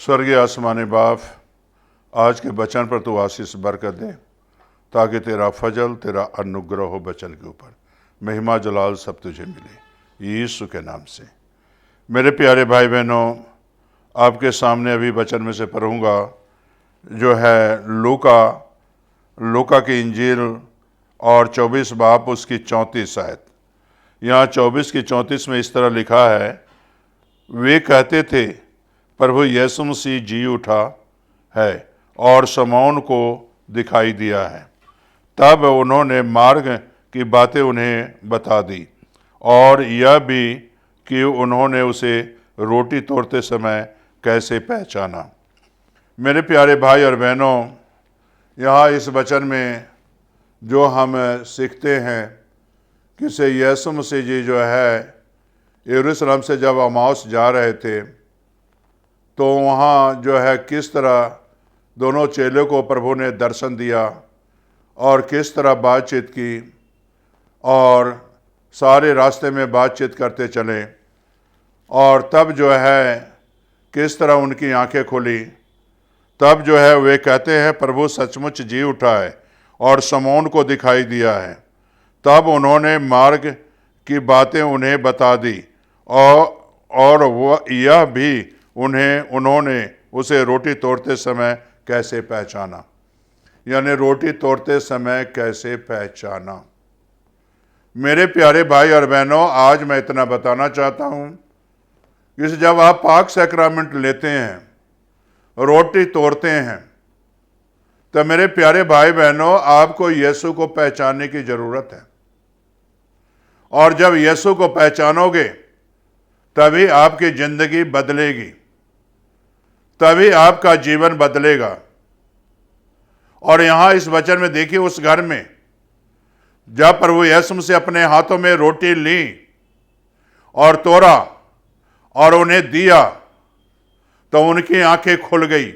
स्वर्गीय आसमानी बाप, आज के वचन पर तू आशीष बरकत दे ताकि तेरा फजल, तेरा अनुग्रह हो वचन के ऊपर। महिमा जलाल सब तुझे मिले यीशु के नाम से। मेरे प्यारे भाई बहनों, आपके सामने अभी वचन में से पढ़ूंगा जो है लूका की इंजील और 24 बाब उसकी 34 आयत। यहाँ 24 की 34 में इस तरह लिखा है, वे कहते थे प्रभु यीशु मसीह जी उठा है और शमौन को दिखाई दिया है। तब उन्होंने मार्ग की बातें उन्हें बता दी और यह भी कि उन्होंने उसे रोटी तोड़ते समय कैसे पहचाना। मेरे प्यारे भाई और बहनों, यहाँ इस वचन में जो हम सीखते हैं कि से यीशु मसीह जी जो है यरूशलेम से जब अमाउस जा रहे थे तो वहाँ जो है किस तरह दोनों चेलों को प्रभु ने दर्शन दिया और किस तरह बातचीत की और सारे रास्ते में बातचीत करते चले और तब जो है किस तरह उनकी आंखें खुली। तब जो है वे कहते हैं प्रभु सचमुच जी उठा है और शमौन को दिखाई दिया है। तब उन्होंने मार्ग की बातें उन्हें बता दी और वह यह भी उन्होंने उसे रोटी तोड़ते समय कैसे पहचाना, यानी रोटी तोड़ते समय कैसे पहचाना। मेरे प्यारे भाई और बहनों, आज मैं इतना बताना चाहता हूँ कि जब आप पाक सैक्रामेंट लेते हैं, रोटी तोड़ते हैं, तो मेरे प्यारे भाई बहनों आपको यीशु को पहचानने की ज़रूरत है। और जब यीशु को पहचानोगे तभी आपकी ज़िंदगी बदलेगी, तभी आपका जीवन बदलेगा। और यहाँ इस वचन में देखिए, उस घर में जब प्रभु यीशु से अपने हाथों में रोटी ली और तोड़ा और उन्हें दिया तो उनकी आंखें खुल गई।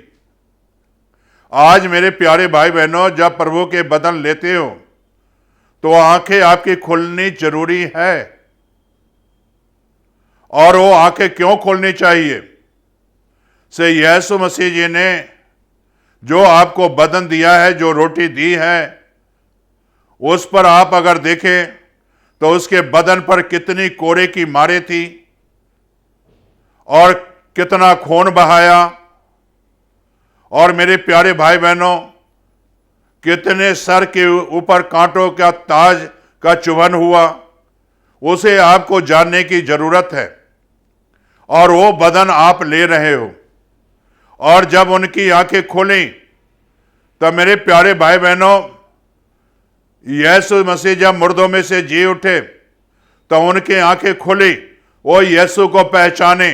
आज मेरे प्यारे भाई बहनों, जब प्रभु के बदन लेते हो तो आंखें आपकी खुलनी जरूरी है। और वो आंखें क्यों खोलनी चाहिए? से यीशु मसीह जी ने जो आपको बदन दिया है, जो रोटी दी है, उस पर आप अगर देखें तो उसके बदन पर कितनी कोड़े की मारें थी और कितना खून बहाया। और मेरे प्यारे भाई बहनों, कितने सर के ऊपर कांटों का ताज का चुभन हुआ, उसे आपको जानने की जरूरत है। और वो बदन आप ले रहे हो। और जब उनकी आंखें खोली तब मेरे प्यारे भाई बहनों, यीशु मसीह जब मुर्दों में से जी उठे तो उनकी आंखें खुली, वो यीशु को पहचाने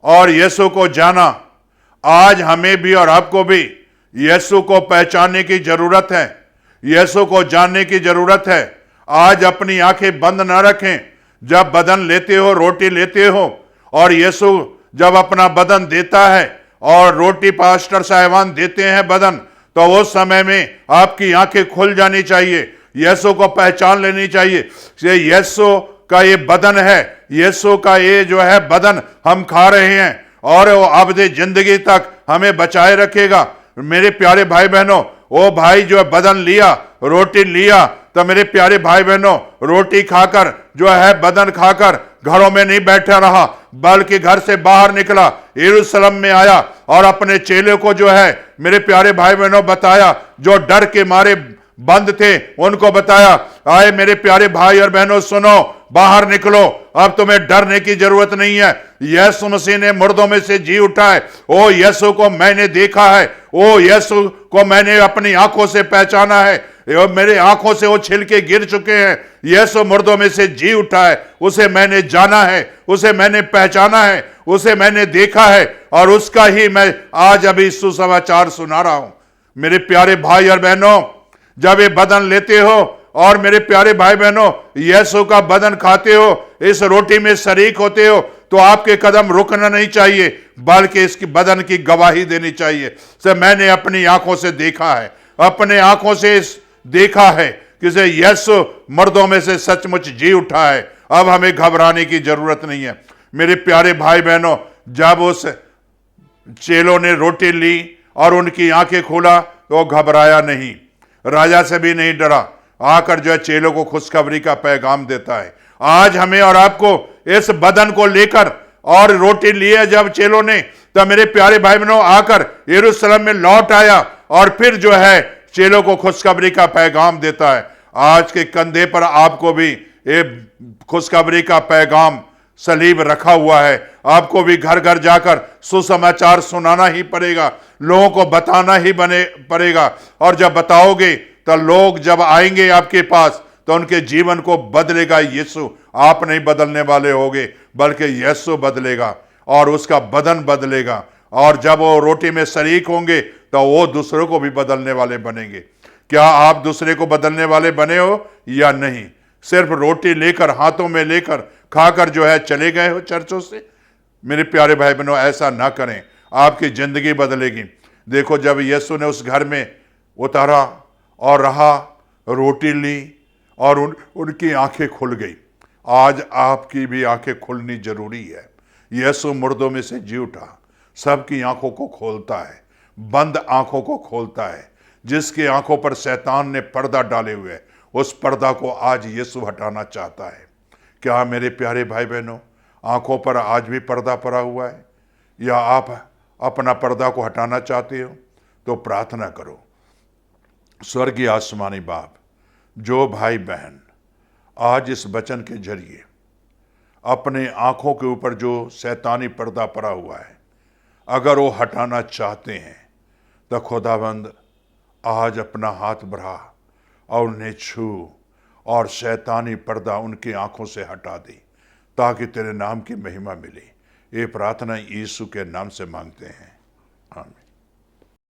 और यीशु को जाना। आज हमें भी और आपको भी यीशु को पहचानने की जरूरत है, यीशु को जानने की जरूरत है। आज अपनी आंखें बंद ना रखें। जब बदन लेते हो, रोटी लेते हो और यीशु जब अपना बदन देता है और रोटी पास्टर साहिबान देते हैं बदन, तो उस समय में आपकी आंखें खुल जानी चाहिए, यीशु को पहचान लेनी चाहिए। ये यीशु का ये बदन है, यीशु का ये जो है बदन हम खा रहे हैं और वो अबदी जिंदगी तक हमें बचाए रखेगा। मेरे प्यारे भाई बहनों, वो भाई जो बदन लिया, रोटी लिया, तो मेरे प्यारे भाई बहनों रोटी खाकर जो है बदन खाकर घरों में नहीं बैठा रहा, बल्कि घर से बाहर निकला, यरूशलेम में आया और अपने चेले को जो है मेरे प्यारे भाई बहनों बताया, जो डर के मारे बंद थे उनको बताया, आए मेरे प्यारे भाई और बहनों सुनो, बाहर निकलो, अब तुम्हें डरने की जरूरत नहीं है। यीशु मसीह ने मुर्दों में से जी उठा है। ओ यीशु को मैंने देखा है, ओ यीशु को मैंने अपनी आंखों से पहचाना है, मेरे आंखों से वो छिलके गिर चुके हैं। यीशु मुर्दों में से जी उठा है, उसे मैंने जाना है, उसे मैंने पहचाना है, उसे मैंने देखा है और उसका ही मैं आज अभी सुसमाचार सुना रहा हूं। मेरे प्यारे भाई और बहनों, जब ये बदन लेते हो और मेरे प्यारे भाई बहनों यीशु का बदन खाते हो, इस रोटी में शरीक होते हो, तो आपके कदम रुकना नहीं चाहिए, बल्कि इसकी बदन की गवाही देनी चाहिए। से मैंने अपनी आंखों से देखा है, अपने आंखों से देखा है कि यीशु मर्दों में से सचमुच जी उठा है। अब हमें घबराने की जरूरत नहीं है। मेरे प्यारे भाई बहनों, जब उस चेलों ने रोटी ली और उनकी आंखें खोला तो वो घबराया नहीं, राजा से भी नहीं डरा, आकर जो है चेलों को खुशखबरी का पैगाम देता है। आज हमें और आपको इस बदन को लेकर और रोटी लिए जब चेलों ने, तो मेरे प्यारे भाई बहनों आकर यरूशलेम में लौट आया और फिर जो है चेलों को खुशखबरी का पैगाम देता है। आज के कंधे पर आपको भी एक खुशखबरी का पैगाम सलीब रखा हुआ है। आपको भी घर घर जाकर सुसमाचार सुनाना ही पड़ेगा, लोगों को बताना ही पड़ेगा। और जब बताओगे तो लोग जब आएंगे आपके पास तो उनके जीवन को बदलेगा यीशु। आप नहीं बदलने वाले होगे, बल्कि यीशु बदलेगा और उसका बदन बदलेगा। और जब वो रोटी में शरीक होंगे तो वो दूसरों को भी बदलने वाले बनेंगे। क्या आप दूसरे को बदलने वाले बने हो या नहीं? सिर्फ रोटी लेकर, हाथों में लेकर खाकर जो है चले गए हो चर्चों से? मेरे प्यारे भाई बहनों, ऐसा ना करें, आपकी जिंदगी बदलेगी। देखो, जब यीशु ने उस घर में उतारा और रहा, रोटी ली और उनकी आंखें खुल गई। आज आपकी भी आंखें खुलनी जरूरी है। यीशु मुर्दों में से जी उठा, सबकी आंखों को खोलता है, बंद आंखों को खोलता है। जिसकी आंखों पर शैतान ने पर्दा डाले हुए, उस पर्दा को आज यीशु हटाना चाहता है। क्या मेरे प्यारे भाई बहनों, आंखों पर आज भी पर्दा पड़ा हुआ है या आप अपना पर्दा को हटाना चाहते हो? तो प्रार्थना करो। स्वर्गीय आसमानी बाप, जो भाई बहन आज इस वचन के जरिए अपने आंखों के ऊपर जो शैतानी पर्दा पड़ा हुआ है, अगर वो हटाना चाहते हैं तो खुदाबंद आज अपना हाथ बढ़ा और उन्हें छू और शैतानी पर्दा उनकी आंखों से हटा दे, ताकि तेरे नाम की महिमा मिले। ये प्रार्थना यीशु के नाम से मांगते हैं।